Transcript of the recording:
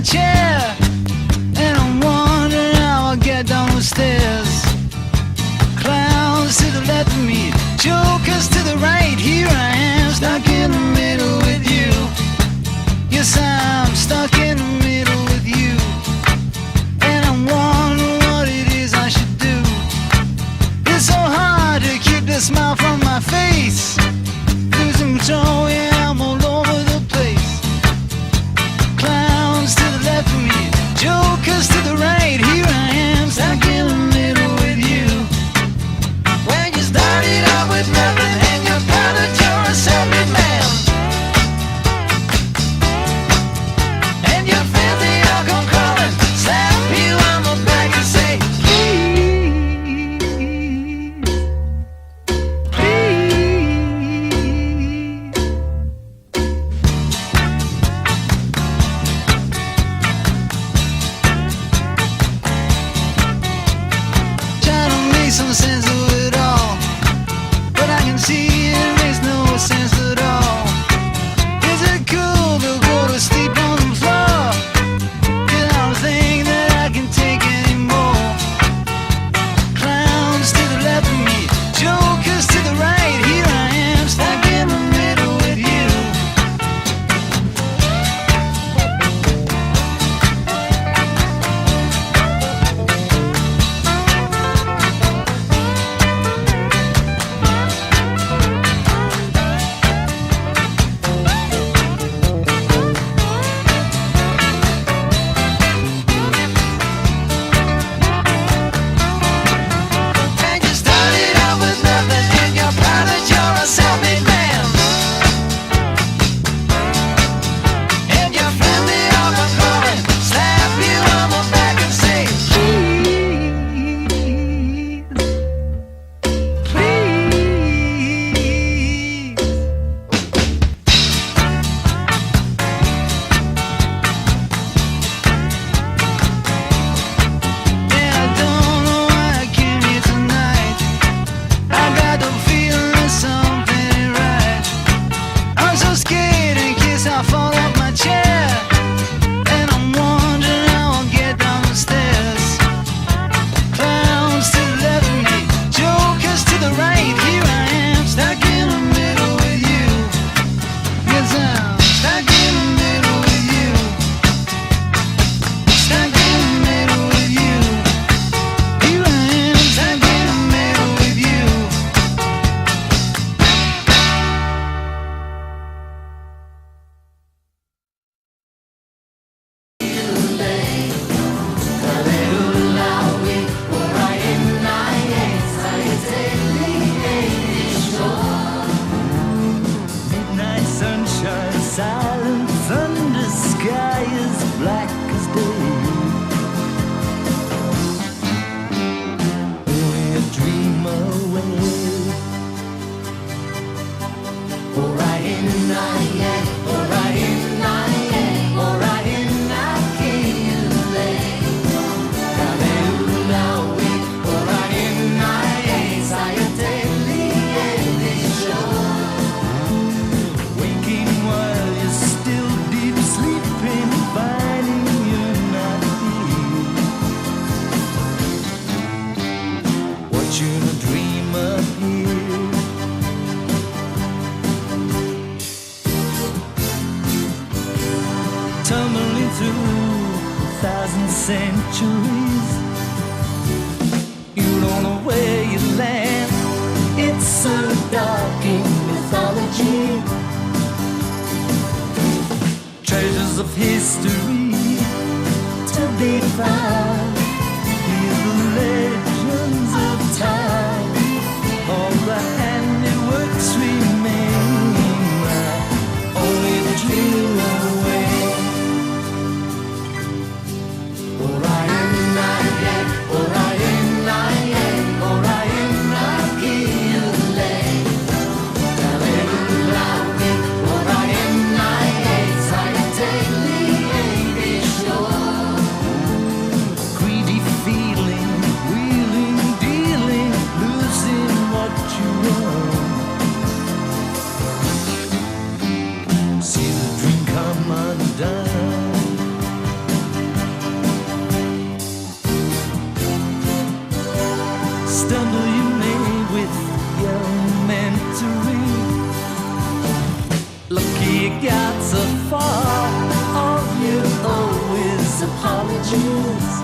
chair, and I'm wondering how I'll get down the stairs. Clowns to the left of me, jokers to the right. Here I am, stuck in the middle with you. Yes, I'm stuck in the middle with you. And I'm wondering what it is I should do. It's so hard to keep the smile from my face. Losing control, yeah, I'm all over the place. Clowns to the left of me, jokers to the right. Here I am, stuck in the middle with you. When you started out with nothing and you're proud that you're a self-made man, and you're filthy, I'll come crawling, slap you on the back and say, please, please. Trying to make some sense of it all, but I can see it makes no sense at all. Is it cool to go to sleep on the floor? 'Cause I don't think that I can take anymore. Clowns to the left of me, jokers to the right. Here I am, stuck in the middle with you. And you started out with nothing and you're proud that you're a self-made man, and your friend they all come calling, slap you on the back and say, please, please. Yeah, I don't know why I came here tonight. I got the feeling that something ain't right. I'm so scared in case I fall off my chair, and I'm wondering how I'll get down the stairs. Clowns to the left of me, jokers to the right. Here I am, stuck in the middle with you. Yes, I'm stuck in the middle with you. Stuck in the middle with you. Here I am, stuck in the middle with you. Midnight sunshine, silent thunder, sky is black as day. Only a dream away. Alright in the night, yeah. Alright in the night, yeah. Alright in the night, can you lay? Hallelujah, alright in the night, yeah. Sayateli, yeah, sure. Waking while you're still deep sleeping, finding you're not here. Watching a dream appear. Tumbling through 1,000 centuries, you don't know where you land. It's so dark in mythology. Treasures of history to be found. Hear the legends of time. All the handiworks remain. Only the dream away. Alright in the night, yeah. Alright in the night, yeah. Alright in the night, can you lay? Hallelujah, alright in the night, yeah. Sayateli, yeah, sure. Jeez.